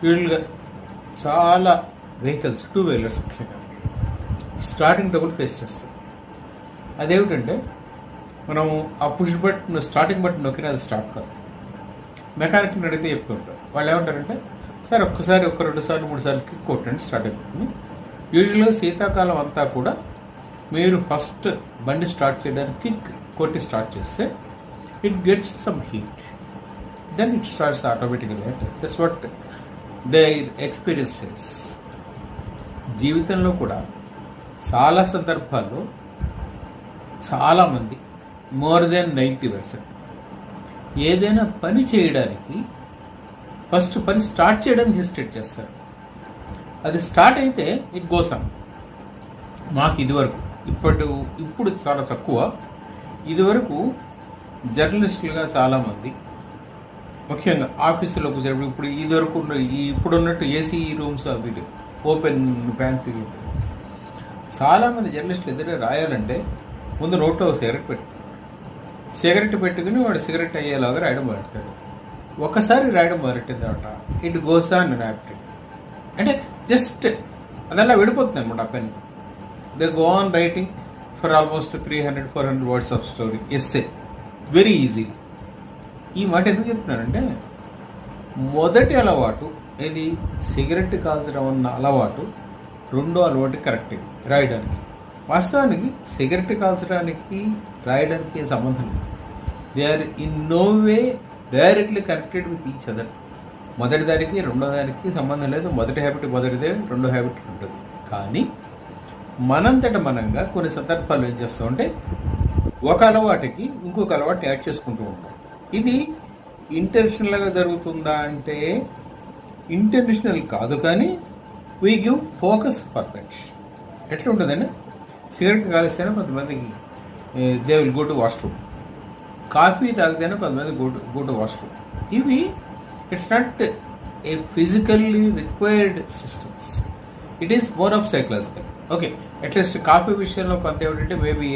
యూజువల్గా చాలా vehicles, two wheelers ముఖ్యంగా స్టార్టింగ్ ట్రబుల్ ఫేస్ చేస్తాయి. అదేమిటంటే మనం ఆ పుష్ బటన్, స్టార్టింగ్ బటన్ నొక్కిన అది స్టార్ట్ కాదు. మెకానిక్ని అడిగితే చెప్తుంటారు. వాళ్ళు ఏమంటారంటే, సార్ ఒక్కసారి 2 సార్లు 3 సార్లు కిక్ కొట్టండి స్టార్ట్ అయిపోతుంది. యూజువల్గా శీతాకాలం అంతా కూడా మీరు ఫస్ట్ బండి స్టార్ట్ చేయడానికి కిక్ కొట్టి స్టార్ట్ చేస్తే it gets some heat, then it starts ఆటోమేటిక్గా. That's what their experiences. జీవితంలో కూడా చాలా సందర్భాల్లో చాలామంది, మోర్ దెన్ 90%, ఏదైనా పని చేయడానికి ఫస్ట్ పని స్టార్ట్ చేయడానికి హెసిటేట్ చేస్తారు. అది స్టార్ట్ అయితే ఇట్ గోస్ ఆన్. మాకు ఇదివరకు, ఇప్పుడు చాలా తక్కువ, ఇదివరకు జర్నలిస్టులుగా చాలామంది, ముఖ్యంగా ఆఫీసులో కూర్చోబడి, ఇప్పుడు ఇదివరకు ఇప్పుడున్నట్టు ఏసీ రూమ్స్ అవి ఓపెన్ ఫ్యాన్సీ, చాలామంది జర్నలిస్టులు ఎదురే రాయాలంటే ముందు నోట్లో సిగరెట్ పెట్టుకుని వాడు సిగరెట్ అయ్యేలాగా రాయడం మొదలెడతాడు. ఒకసారి రాయడం మొదలెట్టిందట, ఇట్ గోస్ ఆన్ యాప్టెడ్. అంటే జస్ట్ అదలా విడిపోతుంది అనమాట ఆ pen. They go on writing for almost 300-400 words of story, essay, very easily. ఈ మాట ఎందుకు చెప్తున్నానంటే, మొదటి అలవాటు ఏది, సిగరెట్ కాల్చడం అన్న అలవాటు, రెండో అలవాటు కరెక్ట్ రాయడానికి. వాస్తవానికి సిగరెట్ కాల్చడానికి రాయడానికి ఏ సంబంధం లేదు. They are in no way directly connected with each other. మొదటి దానికి రెండో దానికి సంబంధం లేదు. మొదటి హ్యాబిట్ మొదటిదే, రెండో హ్యాబిట్ ఉంటుంది. కానీ మనంతట మనంగా కొన్ని సందర్భాలు ఏం చేస్తామంటే, ఒక అలవాటుకి ఇంకొక అలవాటు యాడ్ చేసుకుంటూ ఉంటాం. ఇది ఇంటెన్షనల్గా జరుగుతుందా అంటే ఇంటెన్షనల్ కాదు, కానీ we give focus for that. ఎట్లా ఉంటుందండి, సిగరెట్ కాలిస్తేనే కొంతమందికి they will go to washroom, coffee తాగితేనే కొంతమంది గో టు వాష్రూమ్. ఇవి it's not a physically required systems, it is more of psychological. Okay, at least coffee విషయంలో కొంత ఏమిటంటే, maybe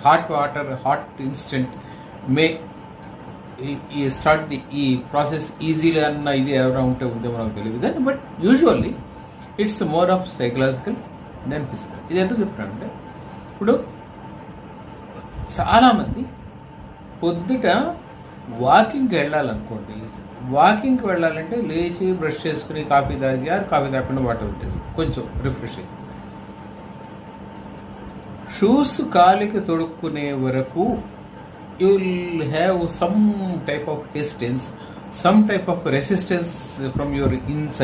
hot water, hot instant may start ఈ process ఈజీగా అన్న ఇది ఎవరైనా ఉందో మనకు తెలియదు, కానీ but usually it's more of psychological than physical. ఇది ఎందుకు చెప్తానంటే, ఇప్పుడు చాలామంది పొద్దుట వాకింగ్కి వెళ్ళాలనుకోండి, వాకింగ్కి వెళ్ళాలంటే లేచి బ్రష్ చేసుకుని కాఫీ తాగారు, కాఫీ తాగకుండా వాటర్ పెట్టేసి కొంచెం రిఫ్రెష్ అయ్యి, షూస్ కాలికి తొడుక్కునే వరకు you will have some type of distance, some type of resistance from your inside.